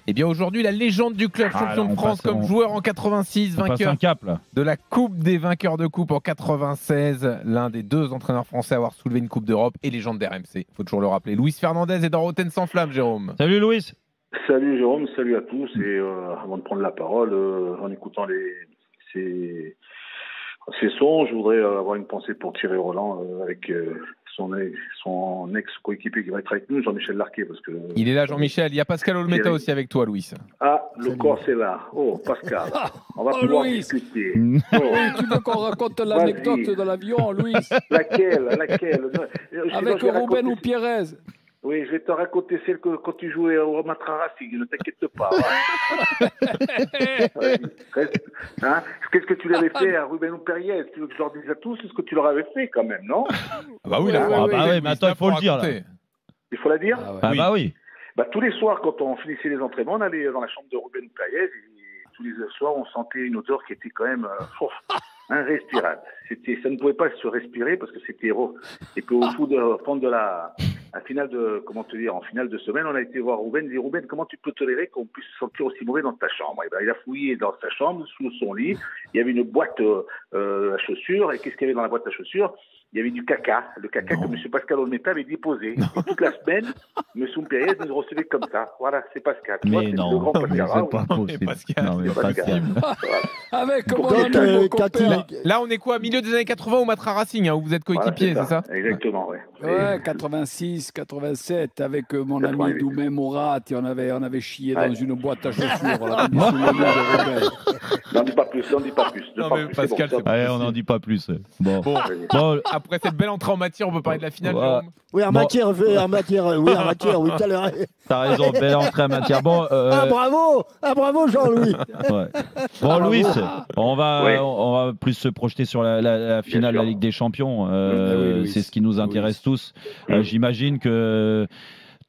Eh bien aujourd'hui, la légende du club, champion de France comme joueur en 86, vainqueur de la Coupe des vainqueurs de coupe en 96, l'un des 2 entraîneurs français à avoir soulevé une Coupe d'Europe et légende d'RMC. Il faut toujours le rappeler. Luis Fernandez est dans Rotten sans flamme, Jérôme. Salut Luis. Salut Jérôme, salut à tous. Et avant de prendre la parole, en écoutant ces sons, je voudrais avoir une pensée pour Thierry Roland avec son ex-coéquipier qui va être avec nous, Jean-Michel Larquet. Parce que, il est là, Jean-Michel. Il y a Pascal Olmeta aussi avec toi, Louis. Ah, le corps c'est là. Oh, Pascal, on va pouvoir discuter. Oh. Tu veux qu'on raconte l'anecdote de l'avion, Louis? Laquelle avec Ruben ou Pérez? Oui, je vais te raconter celle que quand tu jouais au Matra Racing, ne t'inquiète pas. Hein, qu'est-ce que tu lui avais fait à Ruben ou Pérez? Tu veux que je leur dise à tous ce que tu leur avais fait quand même, non? Bah oui, mais attends, il faut le dire. Là. Il faut la dire? Bah oui. Bah, tous les soirs, quand on finissait les entraînements, on allait dans la chambre de Ruben ou Pérez et tous les soirs, on sentait une odeur qui était quand même irrespirable. Ça ne pouvait pas se respirer parce que c'était héros. Et puis au fond de la finale en finale de semaine, on a été voir Ruben. Il dit, Ruben, comment tu peux tolérer qu'on puisse se sentir aussi mauvais dans ta chambre? Et ben, il a fouillé dans sa chambre, sous son lit. Il y avait une boîte à chaussures. Et qu'est-ce qu'il y avait dans la boîte à chaussures? Il y avait du caca, le caca que M. Pascal Olmeta avait déposé. Et toute la semaine, M. Pérez nous recevait comme ça. Voilà, c'est Pascal. Mais non, le grand Pascal. c'est pas possible. Non, mais Pascal. Avec là, on est quoi? Milieu des années 80 au Matra Racing, où vous êtes coéquipier, voilà, c'est ça? Exactement, oui. Ouais, 86, 87, avec mon ami Doumé Morat, et on avait chié dans une boîte à chaussures. N'en dis pas plus, n'en dis pas plus. Non, mais Pascal, allez, on n'en dit pas plus. Bon. Après cette belle entrée en matière, on peut parler de la finale, Jérôme? Oui, en matière, tout à l'heure. T'as raison, belle entrée en matière. Bon, bravo Jean-Louis. Ouais. Bon, Louis, on va plus se projeter sur la finale de la Ligue des Champions. C'est ce qui nous intéresse tous. J'imagine que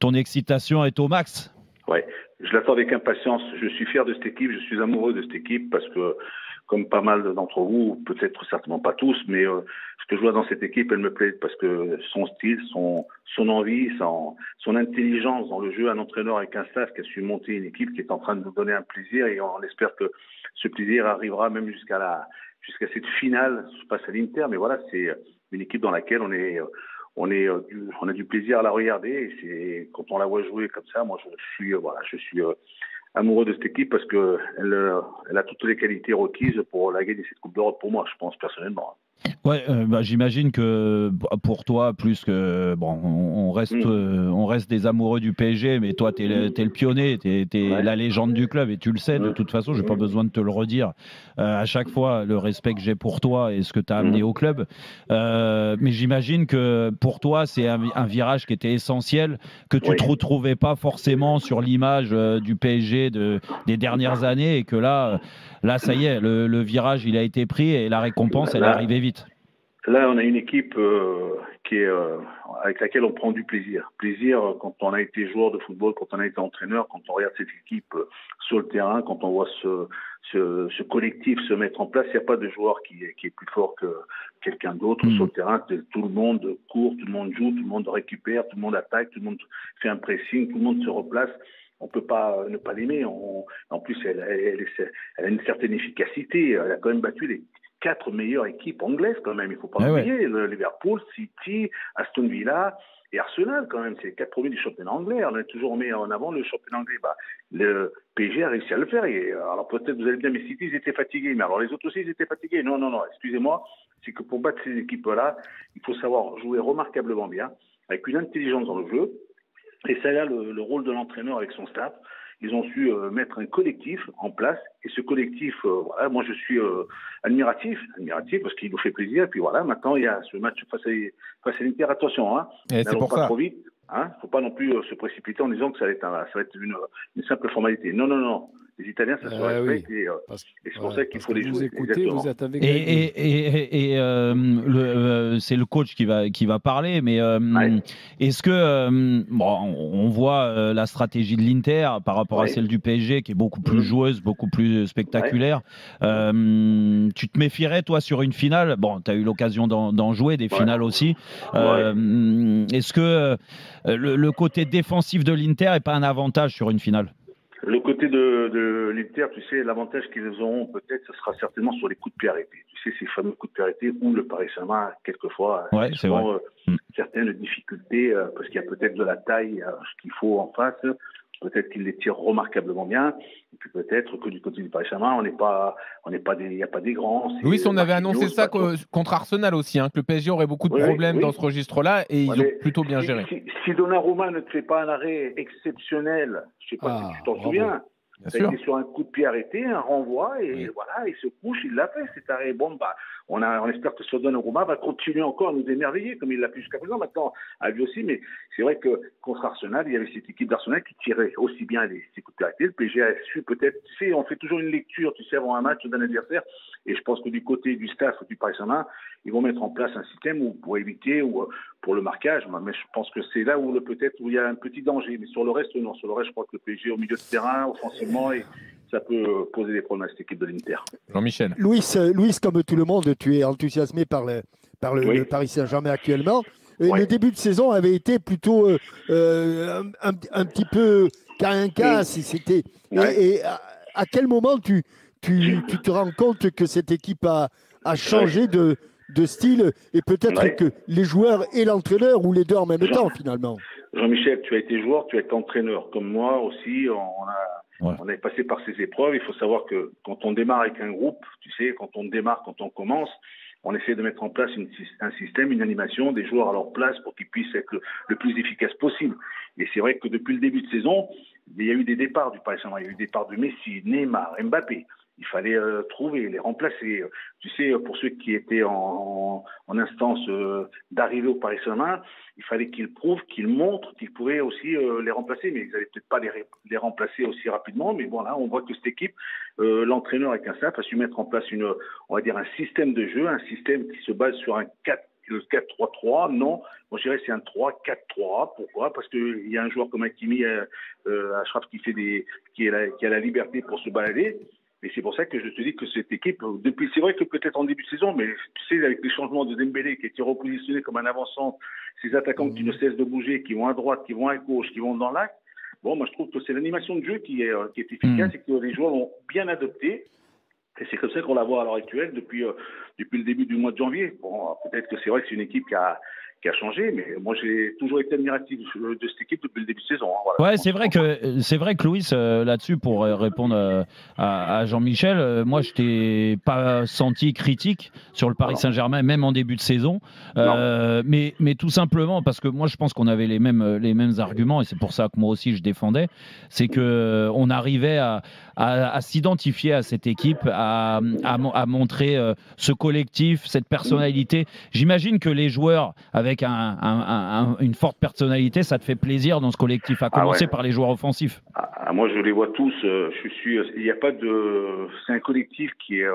ton excitation est au max. Oui, je l'attends avec impatience. Je suis fier de cette équipe, je suis amoureux de cette équipe parce que, comme pas mal d'entre vous, peut-être certainement pas tous, mais ce que je vois dans cette équipe, elle me plaît parce que son style, son envie, son intelligence dans le jeu, un entraîneur avec un staff qui a su monter une équipe qui est en train de nous donner un plaisir et on espère que ce plaisir arrivera même jusqu'à cette finale face à l'Inter. Mais voilà, c'est une équipe dans laquelle on a du plaisir à la regarder et quand on la voit jouer comme ça, moi je suis amoureux de cette équipe parce que elle a toutes les qualités requises pour la gagner cette Coupe d'Europe pour moi, je pense personnellement. Ouais, j'imagine que pour toi, plus que on reste des amoureux du PSG, mais toi, t'es le pionnier, t'es la légende du club et tu le sais. De toute façon, j'ai pas besoin de te le redire. À chaque fois, le respect que j'ai pour toi et ce que t'as amené au club. Mais j'imagine que pour toi, c'est un virage qui était essentiel, que tu te retrouvais pas forcément sur l'image du PSG des dernières années et que là, ça y est, le virage, il a été pris et la récompense, elle est arrivée vite. Là, on a une équipe avec laquelle on prend du plaisir. Plaisir quand on a été joueur de football, quand on a été entraîneur, quand on regarde cette équipe sur le terrain, quand on voit ce collectif se mettre en place. Il n'y a pas de joueur qui est plus fort que quelqu'un d'autre sur le terrain. Tout le monde court, tout le monde joue, tout le monde récupère, tout le monde attaque, tout le monde fait un pressing, tout le monde se replace. On peut pas ne pas l'aimer. En plus, elle a une certaine efficacité. Elle a quand même battu les 4 meilleures équipes anglaises quand même. Il faut pas oublier. Liverpool, City, Aston Villa et Arsenal quand même. C'est les 4 premiers du championnat anglais. On a toujours mis en avant le championnat anglais. Le PSG a réussi à le faire. Alors peut-être vous allez bien, mais City, ils étaient fatigués. Mais alors les autres aussi, ils étaient fatigués. Non. Excusez-moi. C'est que pour battre ces équipes-là, il faut savoir jouer remarquablement bien, avec une intelligence dans le jeu. Et c'est là le rôle de l'entraîneur avec son staff. Ils ont su mettre un collectif en place. Et ce collectif, moi je suis admiratif parce qu'il nous fait plaisir. Et puis voilà, maintenant il y a ce match face à l'Inter. Attention, n'allons pas trop vite. Faut pas non plus se précipiter en disant que ça va être une simple formalité. Non. Les Italiens, ça se respecte et c'est pour ça qu'il faut les jouer. Vous écoutez, vous êtes avec c'est le coach qui va parler, mais est-ce que on voit la stratégie de l'Inter par rapport à celle du PSG qui est beaucoup plus joueuse, beaucoup plus spectaculaire. Tu te méfierais toi sur une finale? Bon, tu as eu l'occasion d'en jouer des finales aussi. Est-ce que le côté défensif de l'Inter est pas un avantage sur une finale? Le côté de l'Inter, tu sais, l'avantage qu'ils auront peut-être, ce sera certainement sur les coups de pied arrêtés. Tu sais, ces fameux coups de pied arrêtés où le Paris Saint-Germain, quelquefois, certaines difficultés, parce qu'il y a peut-être de la taille, ce qu'il faut en face. Peut-être qu'ils les tirent remarquablement bien. Et puis peut-être que du côté du Paris Saint-Germain, il n'y a pas des grands. Louis, on avait annoncé ça contre Arsenal aussi, que le PSG aurait beaucoup de problèmes dans ce registre-là, et ils ont plutôt bien géré. Si Donnarumma ne te fait pas un arrêt exceptionnel, je ne sais pas si tu t'en souviens, il était sur un coup de pied arrêté, un renvoi, et voilà, il se couche, il l'a fait cet arrêt. Bon, on espère que ce Donnarumma va continuer encore à nous émerveiller, comme il l'a fait jusqu'à présent, maintenant à lui aussi, mais c'est vrai que contre Arsenal, il y avait cette équipe d'Arsenal qui tirait aussi bien ces coups de pied arrêtés. Le PSG a su peut-être, tu sais, on fait toujours une lecture, tu sais, avant un match d'un adversaire, et je pense que du côté du staff du Paris Saint-Germain, ils vont mettre en place un système pour éviter ou pour le marquage, mais je pense que c'est là où peut-être où il y a un petit danger, mais sur le reste, non. Sur le reste, je crois que le PSG au milieu de terrain, offensivement, et ça peut poser des problèmes à cette équipe de l'Inter. Jean-Michel. Louis, comme tout le monde, tu es enthousiasmé par le Paris Saint-Germain actuellement. Le début de saison avait été plutôt un petit peu cas. C'était. Et à quel moment tu te rends compte que cette équipe a changé de style et peut-être que les joueurs et l'entraîneur ou les deux en même temps finalement? Jean-Michel, tu as été joueur, tu as été entraîneur. Comme moi aussi, on est passé par ces épreuves. Il faut savoir que quand on démarre avec un groupe, tu sais, quand on commence, on essaie de mettre en place un système, une animation, des joueurs à leur place pour qu'ils puissent être le plus efficace possible. Et c'est vrai que depuis le début de saison, il y a eu des départs du Paris Saint-Germain. Il y a eu des départs de Messi, Neymar, Mbappé. Il fallait trouver, les remplacer. Tu sais, pour ceux qui étaient en instance d'arriver au Paris Saint-Germain, il fallait qu'ils prouvent, qu'ils montrent qu'ils pouvaient aussi les remplacer. Mais ils n'allaient peut-être pas les remplacer aussi rapidement. Mais bon, là, on voit que cette équipe, l'entraîneur avec un staff, a su mettre en place on va dire un système de jeu, un système qui se base sur un 4-3-3. Non, moi je dirais c'est un 3-4-3. Pourquoi? Parce qu'il y a un joueur comme Hakimi, Achraf, qui a la liberté pour se balader. Et c'est pour ça que je te dis que cette équipe, c'est vrai que peut-être en début de saison, mais tu sais, avec les changements de Dembélé qui a été repositionné comme un avançant, ces attaquants qui ne cessent de bouger, qui vont à droite, qui vont à gauche, qui vont dans l'axe, bon, moi je trouve que c'est l'animation de jeu qui est efficace et que les joueurs l'ont bien adopté. Et c'est comme ça qu'on la voit à l'heure actuelle depuis le début du mois de janvier. Bon, peut-être que c'est vrai que c'est une équipe qui a changé, mais moi j'ai toujours été admiratif de cette équipe depuis le début de saison. Voilà. Ouais, c'est vrai que Louis, là-dessus, pour répondre à Jean-Michel, moi je t'ai pas senti critique sur le Paris Saint-Germain, même en début de saison, mais tout simplement parce que moi je pense qu'on avait les mêmes arguments et c'est pour ça que moi aussi je défendais, c'est que on arrivait à s'identifier à cette équipe, à montrer ce collectif, cette personnalité. J'imagine que les joueurs avec une forte personnalité, ça te fait plaisir dans ce collectif, à commencer par les joueurs offensifs. Moi, je les vois tous. Il n'y a pas de. C'est un collectif qui est.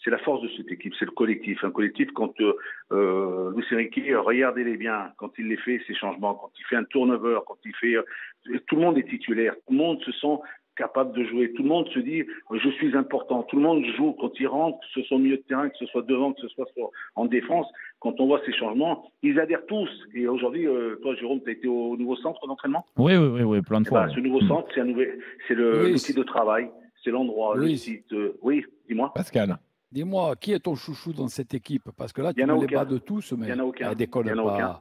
C'est la force de cette équipe, c'est le collectif. Un collectif, quand Luis Enrique, regardez-les bien, quand il les fait, ces changements, quand il fait un turnover, quand il fait. Tout le monde est titulaire, tout le monde se sent capable de jouer. Tout le monde se dit je suis important. Tout le monde joue quand il rentre, que ce soit au milieu de terrain, que ce soit devant, que ce soit en défense. Quand on voit ces changements, ils adhèrent tous. Et aujourd'hui, toi, Jérôme, tu as été au nouveau centre d'entraînement ? Oui, plein de fois. Ce nouveau centre, c'est l'outil de travail, c'est l'endroit, le site. Oui, dis-moi. Pascal. Dis-moi, qui est ton chouchou dans cette équipe? Parce que là, tu me les bats de tous, mais elle décolle pas.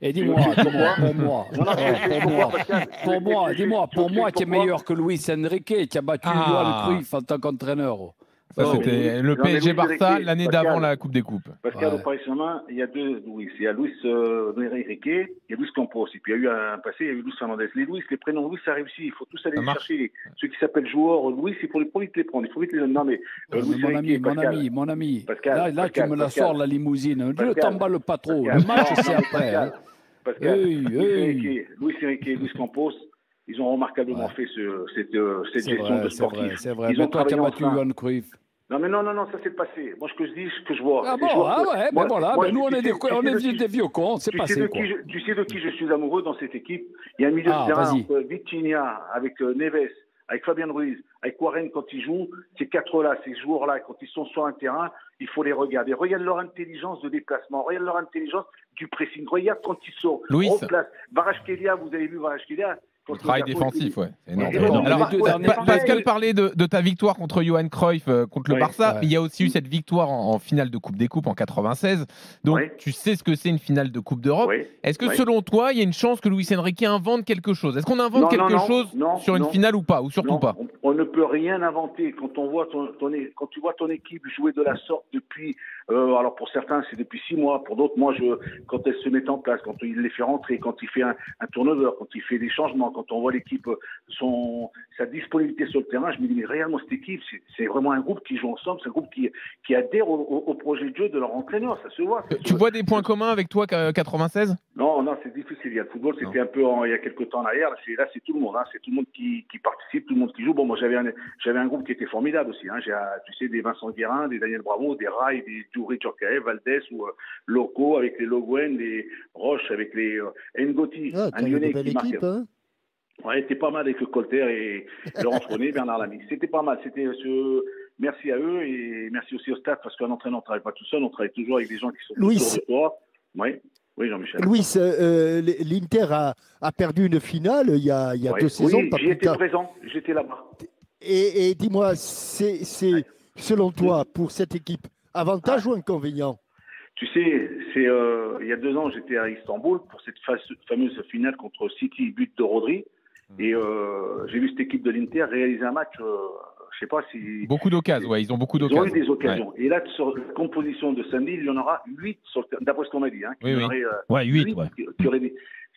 Et dis-moi, pour moi, qui est meilleur que Luis Enrique, qui a battu Johan Cruyff en tant qu'entraîneur. Ça, c'était le PSG Barça l'année d'avant la Coupe des Coupes. Pascal, au Paris Saint-Germain, il y a deux Louis. Il y a Luis Enrique, il y a Luis Campos. Et puis il y a eu un passé, il y a eu Luis Fernandez. Les prénoms Luis, ça réussit. Il faut tous aller les chercher. Ceux qui s'appellent joueurs Louis, il faut vite les prendre. Il faut vite les nommer. Mon ami. Pascal, là, tu me la sors, la limousine. Ne t'emballe pas trop. Le match, c'est après. Pascal, Luis Enrique, Luis Campos, ils ont remarquablement fait cette gestion de sportif. C'est vrai, mais toi, tu as battu Johan Cruyff. Non, ça c'est le passé. Moi, ce que je dis, ce que je vois. Nous, on est des vieux cons, c'est passé. Tu sais de qui je suis amoureux dans cette équipe? Il y a un milieu de terrain entre Vitinha, avec Neves, avec Fabien Ruiz, avec Warren quand ils jouent. Ces quatre-là, ces joueurs-là, quand ils sont sur un terrain, il faut les regarder. Regarde leur intelligence de déplacement, regarde leur intelligence du pressing. Regarde quand ils sont en place. Kvaratskhelia, vous avez vu Kvaratskhelia, Le travail défensif, ouais. C'est énorme. Alors, Pascal parlait de ta victoire contre Johan Cruyff, contre le Barça. Mais il y a aussi eu cette victoire en finale de Coupe des Coupes en 96. Donc, tu sais ce que c'est une finale de Coupe d'Europe. Est-ce que, selon toi, il y a une chance que Luis Enrique invente quelque chose? Est-ce qu'on invente quelque chose sur une finale ou pas? Ou surtout pas? On ne peut rien inventer. Quand on voit quand tu vois ton équipe jouer de la sorte depuis, alors pour certains, c'est depuis 6 mois. Pour d'autres, quand elle se met en place, quand il les fait rentrer, quand il fait un turnover, quand il fait des changements, quand on voit l'équipe, sa disponibilité sur le terrain, je me dis, mais regarde-moi cette équipe, c'est vraiment un groupe qui joue ensemble, c'est un groupe qui adhère au projet de jeu de leur entraîneur, ça se voit. Tu vois des points communs avec toi, 96? Non, c'est difficile. Il y a le football, c'était un peu il y a quelques temps en arrière. Là, c'est tout le monde. C'est tout le monde qui participe, tout le monde qui joue. Bon, moi, j'avais un groupe qui était formidable aussi. J'ai, tu sais, des Vincent Guérin, des Daniel Bravo, des Rai, des Touré Tchorkaev, Valdés ou Loco avec les Loguen, des Roche avec les Ngoti. Un Lyonnais qui marquait. Hein. Ouais, c'était pas mal avec Colter et Laurent Fournier, Bernard Lamy. C'était pas mal. Merci à eux et merci aussi au staff parce qu'un entraîneur ne travaille pas tout seul. On travaille toujours avec des gens qui sont autour de toi. Oui, Jean-Michel. Louis, l'Inter a perdu une finale il y a 2 saisons. Oui, j'y étais présent, j'étais là-bas. Et dis-moi, c'est selon toi, pour cette équipe, avantage ou inconvénient? Tu sais, il y a 2 ans, j'étais à Istanbul pour cette fameuse finale contre City, but de Rodri. Et j'ai vu cette équipe de l'Inter réaliser un match, je sais pas si... Beaucoup d'occasions, ils ont beaucoup d'occasions. Ils ont eu des occasions. Ouais. Et là, sur la composition de samedi, il y en aura 8, d'après ce qu'on m'a dit. Oui. 8.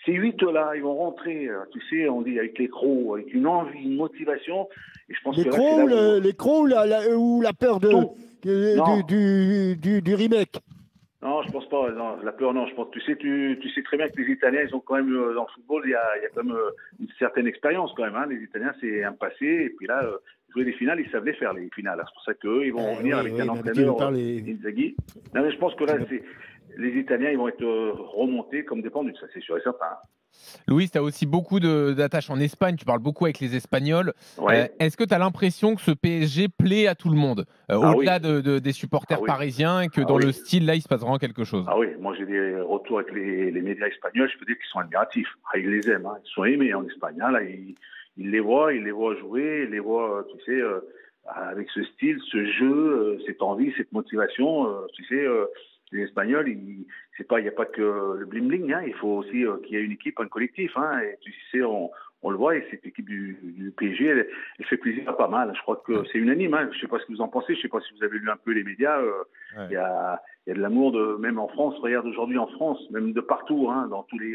Ces 8-là, ils vont rentrer, tu sais, on dit avec les crocs, avec une envie, une motivation. Et je pense les crocs ou la peur du remake? Non, je pense pas. Non, la peur, non. Je pense. Tu sais très bien que les Italiens, ils ont quand même dans le football, il y a quand même une certaine expérience quand même. Les Italiens, c'est un passé. Et puis là, jouer des finales, ils savent les faire les finales. C'est pour ça qu'eux, ils vont revenir avec un entraîneur Inzaghi. Non, mais je pense que là, les Italiens, ils vont être remontés comme des pendules. Ça, c'est sûr et certain. Louis, tu as aussi beaucoup d'attaches en Espagne, tu parles beaucoup avec les Espagnols. Est-ce que tu as l'impression que ce PSG plaît à tout le monde, au-delà des supporters parisiens, et que dans le style, là, il se passe vraiment quelque chose? Ah oui, moi j'ai des retours avec les médias espagnols, je peux dire qu'ils sont admiratifs. Ils les aiment, ils sont aimés en Espagne. Là, ils les voient jouer, ils les voient, tu sais, avec ce style, ce jeu, cette envie, cette motivation, tu sais... les Espagnols, il n'y a pas que le bling-bling, il faut aussi qu'il y ait une équipe, un collectif. Et tu sais, on le voit, et cette équipe du PSG, elle fait plaisir à pas mal. Je crois que c'est unanime. Je ne sais pas ce que vous en pensez, je ne sais pas si vous avez lu un peu les médias. Il y a de l'amour, même en France. Regarde aujourd'hui en France, même de partout, dans tous les,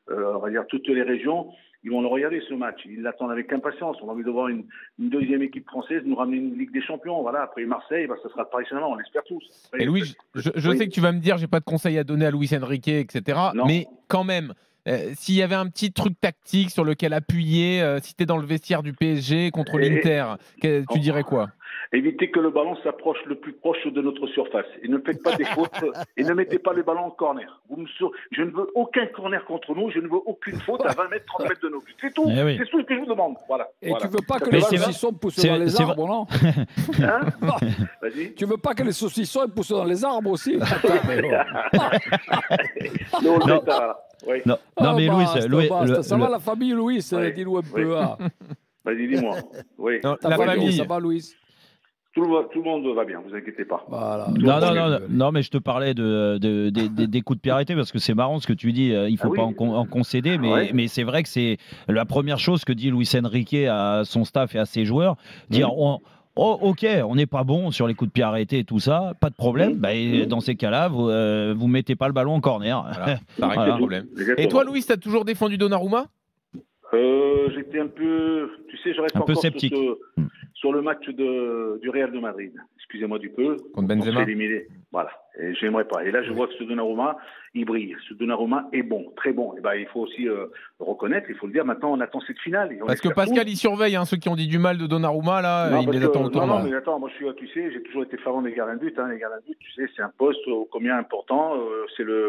on va dire toutes les régions. Ils vont le regarder ce match. Ils l'attendent avec impatience. On a envie de voir une deuxième équipe française nous ramener une Ligue des Champions. Voilà. Après Marseille, ça sera Paris Saint-Germain. On l'espère tous. Après, et Louis, je sais que tu vas me dire, j'ai pas de conseils à donner à Luis Enrique, etc. Non. Mais quand même, s'il y avait un petit truc tactique sur lequel appuyer, si tu es dans le vestiaire du PSG contre l'Inter, tu dirais quoi? Évitez que le ballon s'approche le plus proche de notre surface. Et ne faites pas des fautes. Et ne mettez pas le ballon en corner. Je ne veux aucun corner contre nous. Je ne veux aucune faute à 20 mètres, 30 mètres de nos buts. C'est tout. C'est tout ce que je vous demande. Voilà. Et tu ne veux pas que les saucissons poussent dans les arbres, non? Vas-y. Tu ne veux pas que les saucissons poussent dans les arbres aussi? Non, mais Louis, ça va la famille, Louis? Dis-nous un peu. Vas-y, dis-moi. Oui. La famille. Ça va, Louis? Tout le monde va bien, vous inquiétez pas. Voilà. Non, mais je te parlais des coups de pied arrêtés parce que c'est marrant ce que tu dis. Il faut pas en concéder, mais c'est vrai que c'est la première chose que dit Luis Enrique à son staff et à ses joueurs. Dire ok, on n'est pas bon sur les coups de pied arrêtés et tout ça, pas de problème. Dans ces cas-là, vous mettez pas le ballon en corner. Voilà, ça règle le problème. Et toi, Louis, tu as toujours défendu Donnarumma? J'étais un peu, tu sais, je reste un peu sceptique sur le match du Real de Madrid. Excusez-moi du peu. Contre Benzema. Voilà. Et j'aimerais pas. Et là, je vois que ce Donnarumma, il brille. Ce Donnarumma est bon, très bon. Et il faut aussi le reconnaître, il faut le dire. Maintenant, on attend cette finale. Parce que Pascal, il surveille ceux qui ont dit du mal de Donnarumma, là, il les attend au tournoi. Non, mais attends, moi, tu sais, j'ai toujours été fervent des gardiens de but. Les gardiens de but, tu sais, c'est un poste combien important.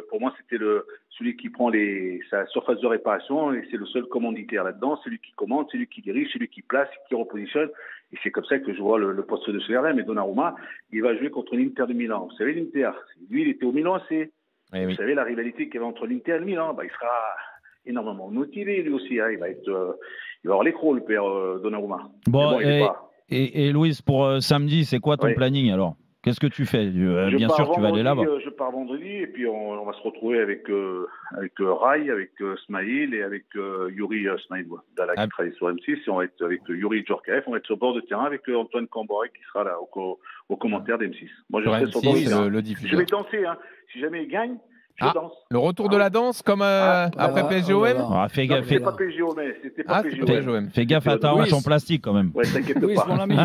Pour moi, c'était celui qui prend sa surface de réparation et c'est le seul commanditaire là-dedans. C'est lui qui commande, c'est lui qui dirige, c'est lui qui place, qui repositionne. Et c'est comme ça que je vois le poste de CRM. Et Donnarumma, il va jouer contre l'Inter de Milan. Vous savez, l'Inter, lui, il était au Milan AC. Vous savez, la rivalité qu'il y avait entre l'Inter et le Milan, énormément motivé lui aussi. Hein. Il va avoir l'écrou, le père Donnarumma. Bon, et Louis, pour samedi, c'est quoi ton planning alors? Qu'est-ce que tu fais? Bien sûr, tu vas aller là-bas. Je pars vendredi et puis on va se retrouver avec Rai, avec Smaïl et avec Yuri Smaïl Dalla qui travaille sur M6. Et on va être avec Yuri Djorkaeff. On va être sur le bord de terrain avec Antoine Camboré qui sera là au commentaire d'M6. Moi, je serai sur le bord de terrain. Je vais danser. Hein. Si jamais il gagne, je danse. Le retour de la danse comme après PSGOM. Fais gaffe. C'était pas PSGOM. Fais gaffe à ta hanche en plastique quand même. Ouais, t'inquiète Louis, pas. mon ami.